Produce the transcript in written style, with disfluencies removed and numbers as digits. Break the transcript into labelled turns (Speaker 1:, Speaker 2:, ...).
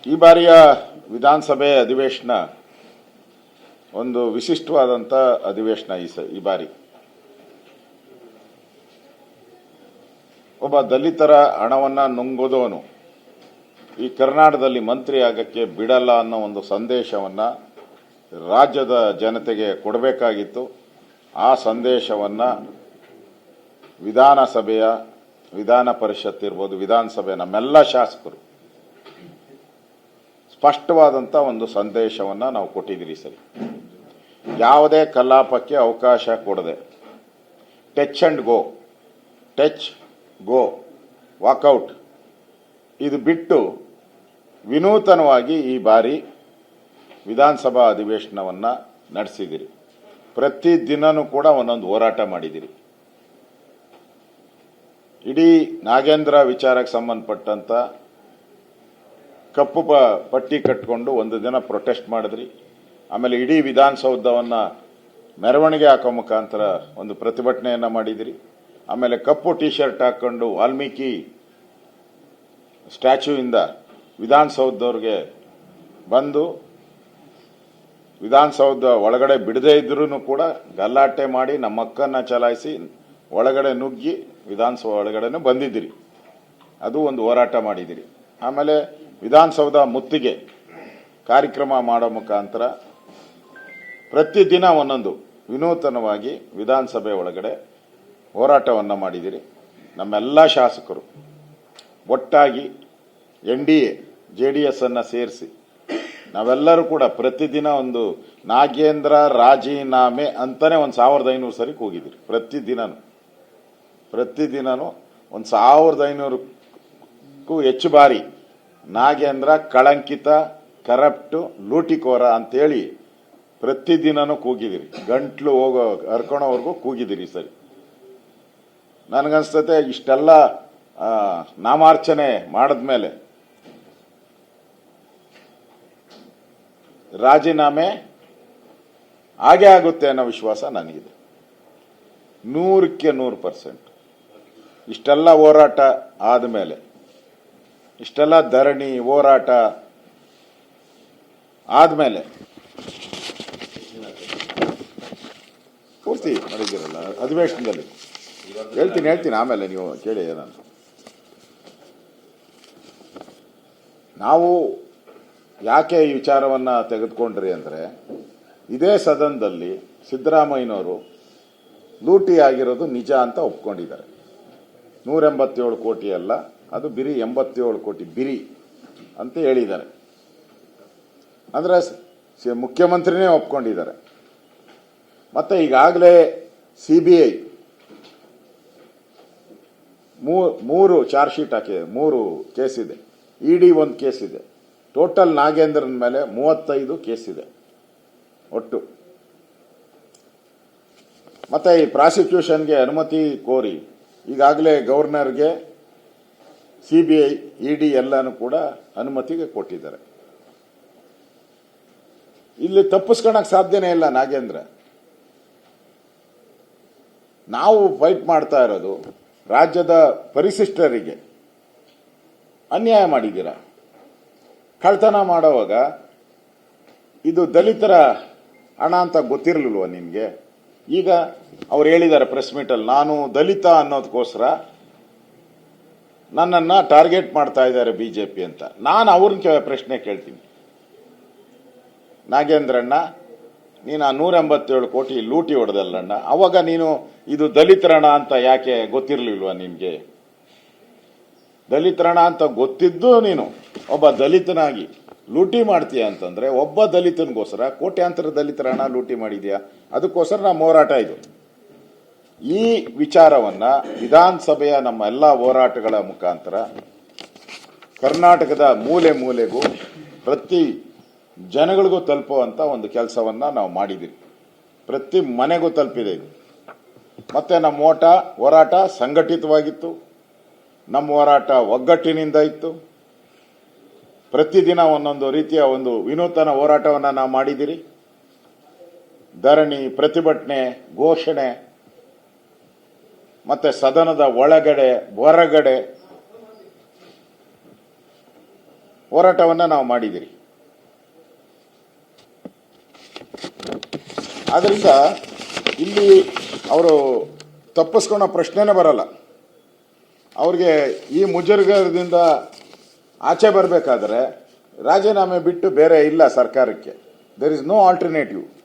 Speaker 1: ಈ ಬಾರಿಯ ವಿಧಾನಸಭೆ ಅಧಿವೇಶನ ಒಂದು ವಿಶಿಷ್ಟವಾದಂಥ ಅಧಿವೇಶನ. ಈ ಬಾರಿ ಒಬ್ಬ ದಲಿತರ ಹಣವನ್ನ ನುಂಗೋದವನು ಈ ಕರ್ನಾಟಕದಲ್ಲಿ ಮಂತ್ರಿ ಆಗಕ್ಕೆ ಬಿಡಲ್ಲ ಅನ್ನೋ ಒಂದು ಸಂದೇಶವನ್ನ ರಾಜ್ಯದ ಜನತೆಗೆ ಕೊಡಬೇಕಾಗಿತ್ತು. ಆ ಸಂದೇಶವನ್ನ ವಿಧಾನಸಭೆಯ ವಿಧಾನ ಪರಿಷತ್ ಇರ್ಬೋದು, ವಿಧಾನಸಭೆ ನಮ್ಮೆಲ್ಲ ಶಾಸಕರು ಸ್ಪಷ್ಟವಾದಂಥ ಒಂದು ಸಂದೇಶವನ್ನ ನಾವು ಕೊಟ್ಟಿದ್ದೀರಿ. ಸರಿ, ಯಾವುದೇ ಕಲಾಪಕ್ಕೆ ಅವಕಾಶ ಕೊಡದೆ touch and go, touch go, walk out ಇದು ಬಿಟ್ಟು ವಿನೂತನವಾಗಿ ಈ ಬಾರಿ ವಿಧಾನಸಭಾ ಅಧಿವೇಶನವನ್ನ ನಡೆಸಿದಿರಿ. ಪ್ರತಿ ದಿನನೂ ಕೂಡ ಒಂದೊಂದು ಹೋರಾಟ ಮಾಡಿದಿರಿ. ಇಡೀ ನಾಗೇಂದ್ರ ವಿಚಾರಕ್ಕೆ ಸಂಬಂಧಪಟ್ಟಂತ ಕಪ್ಪು ಪಟ್ಟಿ ಕಟ್ಕೊಂಡು ಒಂದು ದಿನ ಪ್ರೊಟೆಸ್ಟ್ ಮಾಡಿದ್ರಿ. ಆಮೇಲೆ ಇಡೀ ವಿಧಾನಸೌಧವನ್ನ ಮೆರವಣಿಗೆ ಹಾಕೋ ಮುಖಾಂತರ ಒಂದು ಪ್ರತಿಭಟನೆಯನ್ನ ಮಾಡಿದಿರಿ. ಆಮೇಲೆ ಕಪ್ಪು ಟಿ ಶರ್ಟ್ ಹಾಕೊಂಡು ವಾಲ್ಮೀಕಿ ಸ್ಟ್ಯಾಚ್ಯೂ ಇಂದ ವಿಧಾನಸೌಧದವ್ರಿಗೆ ಬಂದು ವಿಧಾನಸೌಧ ಒಳಗಡೆ ಬಿಡದೇ ಇದ್ರೂ ಕೂಡ ಗಲಾಟೆ ಮಾಡಿ ನಮ್ಮ ಹಕ್ಕನ್ನ ಚಲಾಯಿಸಿ ಒಳಗಡೆ ನುಗ್ಗಿ ವಿಧಾನಸೌಧ ಒಳಗಡೆನೂ ಬಂದಿದ್ದೀರಿ. ಅದು ಒಂದು ಹೋರಾಟ ಮಾಡಿದಿರಿ. ಆಮೇಲೆ ವಿಧಾನಸೌಧ ಮುತ್ತಿಗೆ ಕಾರ್ಯಕ್ರಮ ಮಾಡೋ ಮುಖಾಂತರ ಪ್ರತಿದಿನ ಒಂದೊಂದು ವಿನೂತನವಾಗಿ ವಿಧಾನಸಭೆ ಒಳಗಡೆ ಹೋರಾಟವನ್ನ ಮಾಡಿದಿರಿ. ನಮ್ಮೆಲ್ಲ ಶಾಸಕರು ಒಟ್ಟಾಗಿ NDA JDS ಅನ್ನ ಸೇರಿಸಿ ನಾವೆಲ್ಲರೂ ಕೂಡ ಪ್ರತಿದಿನ ಒಂದು ನಾಗೇಂದ್ರ ರಾಜೀನಾಮೆ ಅಂತಾನೆ 1500 ಸರಿ ಕೂಗಿದಿರಿ. ಪ್ರತಿದಿನನೂ 1500ಕ್ಕೂ ಹೆಚ್ಚು ಬಾರಿ ನಾಗೇಂದ್ರ ಕಳಂಕಿತ, ಕರಪ್ಟ್, ಲೂಟಿಕೋರ ಅಂತೇಳಿ ಪ್ರತಿದಿನನೂ ಕೂಗಿದಿರಿ. ಗಂಟ್ಲು ಹೋಗೋ ಹರ್ಕೊಳೋವರೆಗೂ ಕೂಗಿದಿರಿ. ಸರಿ, ನನಗನ್ಸ್ತತೆ ಇಷ್ಟೆಲ್ಲ ನಾಮಾರ್ಚನೆ ಮಾಡಿದ್ಮೇಲೆ ರಾಜೀನಾಮೆ ಹಾಗೆ ಆಗುತ್ತೆ ಅನ್ನೋ ವಿಶ್ವಾಸ ನನಗಿದೆ, 100% ಇಷ್ಟೆಲ್ಲ ಹೋರಾಟ ಆದಮೇಲೆ, ಇಷ್ಟೆಲ್ಲ ಧರಣಿ ಹೋರಾಟ ಆದಮೇಲೆ ಪೂರ್ತಿ ಮಾಡಿದ್ದೀರಲ್ಲ ಅಧಿವೇಶನದಲ್ಲಿ. ಹೇಳ್ತೀನಿ ಆಮೇಲೆ ನೀವು ಕೇಳಿ ಏನಂತ. ನಾವು ಯಾಕೆ ಈ ವಿಚಾರವನ್ನ ತೆಗೆದುಕೊಂಡ್ರಿ ಅಂದ್ರೆ, ಇದೇ ಸದನದಲ್ಲಿ ಸಿದ್ದರಾಮಯ್ಯನವರು ಲೂಟಿ ಆಗಿರೋದು ನಿಜ ಅಂತ ಒಪ್ಕೊಂಡಿದ್ದಾರೆ. 187 ಕೋಟಿ ಅಲ್ಲ, ಅದು ಬಿರಿ 87 ಕೋಟಿ ಬಿರಿ ಅಂತ ಹೇಳಿದ್ದಾರೆ. ಅಂದ್ರೆ ಮುಖ್ಯಮಂತ್ರಿನೇ ಒಪ್ಕೊಂಡಿದ್ದಾರೆ. ಮತ್ತೆ ಈಗಾಗಲೇ CBI 3 ಚಾರ್ಜ್ ಶೀಟ್ ಹಾಕಿದೆ, 3 ಕೇಸ್ ಇದೆ. ED 1 ಕೇಸ್ ಇದೆ. ಟೋಟಲ್ ನಾಗೇಂದ್ರನ ಮೇಲೆ 35 ಕೇಸ್ ಇದೆ ಒಟ್ಟು. ಮತ್ತೆ ಈ ಪ್ರಾಸಿಕ್ಯೂಷನ್ಗೆ ಅನುಮತಿ ಕೋರಿ ಈಗಾಗಲೇ ಗವರ್ನರ್ಗೆ CBI ED ಎಲ್ಲಾನು ಕೂಡ ಅನುಮತಿಗೆ ಕೊಟ್ಟಿದ್ದಾರೆ. ಇಲ್ಲಿ ತಪ್ಪಿಸ್ಕೊಳಕ್ ಸಾಧ್ಯನೇ ಇಲ್ಲ ನಾಗೇಂದ್ರ. ನಾವು ಫೈಟ್ ಮಾಡ್ತಾ ಇರೋದು ರಾಜ್ಯದ ಪರಿಶಿಷ್ಟರಿಗೆ ಅನ್ಯಾಯ ಮಾಡಿದ್ದೀರಾ. ಕಳ್ತನ ಮಾಡುವಾಗ ಇದು ದಲಿತರ ಹಣ ಅಂತ ಗೊತ್ತಿರಲಿಲ್ವ ನಿಮ್ಗೆ? ಈಗ ಅವ್ರು ಹೇಳಿದ್ದಾರೆ ಪ್ರೆಸ್ ಮೀಟಲ್ಲಿ, ನಾನು ದಲಿತ ಅನ್ನೋದಕ್ಕೋಸ್ಕರ ನನ್ನನ್ನ ಟಾರ್ಗೆಟ್ ಮಾಡ್ತಾ ಇದ್ದಾರೆ ಬಿಜೆಪಿ ಅಂತ. ನಾನು ಅವ್ರನ್ನ ಪ್ರಶ್ನೆ ಕೇಳ್ತೀನಿ, ನಾಗೇಂದ್ರಣ್ಣ ನೀನು 187 ಕೋಟಿ ಲೂಟಿ ಹೊಡೆದಲ್ಲಣ್ಣ, ಅವಾಗ ನೀನು ಇದು ದಲಿತರಣ ಅಂತ ಯಾಕೆ ಗೊತ್ತಿರಲಿಲ್ವಾ ನಿನ್ಗೆ? ದಲಿತರಣ ಅಂತ ಗೊತ್ತಿದ್ದು ನೀನು ಒಬ್ಬ ದಲಿತನಾಗಿ ಲೂಟಿ ಮಾಡ್ತೀಯ ಅಂತಂದ್ರೆ, ಒಬ್ಬ ದಲಿತನಿಗೋಸ್ಕರ ಕೋಟ್ಯಾಂತರ ದಲಿತರ ಹಣ ಲೂಟಿ ಮಾಡಿದ್ಯಾ? ಅದಕ್ಕೋಸ್ಕರ ನಮ್ಮ ಹೋರಾಟ ಇದು. ಈ ವಿಚಾರವನ್ನ ವಿಧಾನಸಭೆಯ ನಮ್ಮ ಎಲ್ಲಾ ಹೋರಾಟಗಳ ಮುಖಾಂತರ ಕರ್ನಾಟಕದ ಮೂಲೆ ಮೂಲೆಗೂ ಪ್ರತಿ ಜನಗಳಿಗೂ ತಲುಪುವಂತ ಒಂದು ಕೆಲಸವನ್ನ ನಾವು ಮಾಡಿದ್ದೀವಿ. ಪ್ರತಿ ಮನೆಗೂ ತಲುಪಿದೆ ಇದು. ಮತ್ತೆ ನಮ್ಮ ಹೋರಾಟ ಸಂಘಟಿತವಾಗಿತ್ತು. ನಮ್ಮ ಹೋರಾಟ ಒಗ್ಗಟ್ಟಿನಿಂದ ಇತ್ತು. ಪ್ರತಿದಿನ ಒಂದೊಂದು ರೀತಿಯ ಒಂದು ವಿನೂತನ ಹೋರಾಟವನ್ನ ನಾವು ಮಾಡಿದಿರಿ. ಧರಣಿ, ಪ್ರತಿಭಟನೆ, ಘೋಷಣೆ, ಮತ್ತೆ ಸದನದ ಒಳಗಡೆ ಹೊರಗಡೆ ಹೋರಾಟವನ್ನ ನಾವು ಮಾಡಿದಿರಿ. ಆದ್ರಿಂದ ಇಲ್ಲಿ ಅವರು ತಪ್ಪಿಸ್ಕೊಳೋ ಪ್ರಶ್ನೆನೇ ಬರಲ್ಲ. ಅವ್ರಿಗೆ ಈ ಮುಜುಗರದಿಂದ ಆಚೆ ಬರಬೇಕಾದ್ರೆ ರಾಜೀನಾಮೆ ಬಿಟ್ಟು ಬೇರೆ ಇಲ್ಲ ಸರ್ಕಾರಕ್ಕೆ. There is no alternative.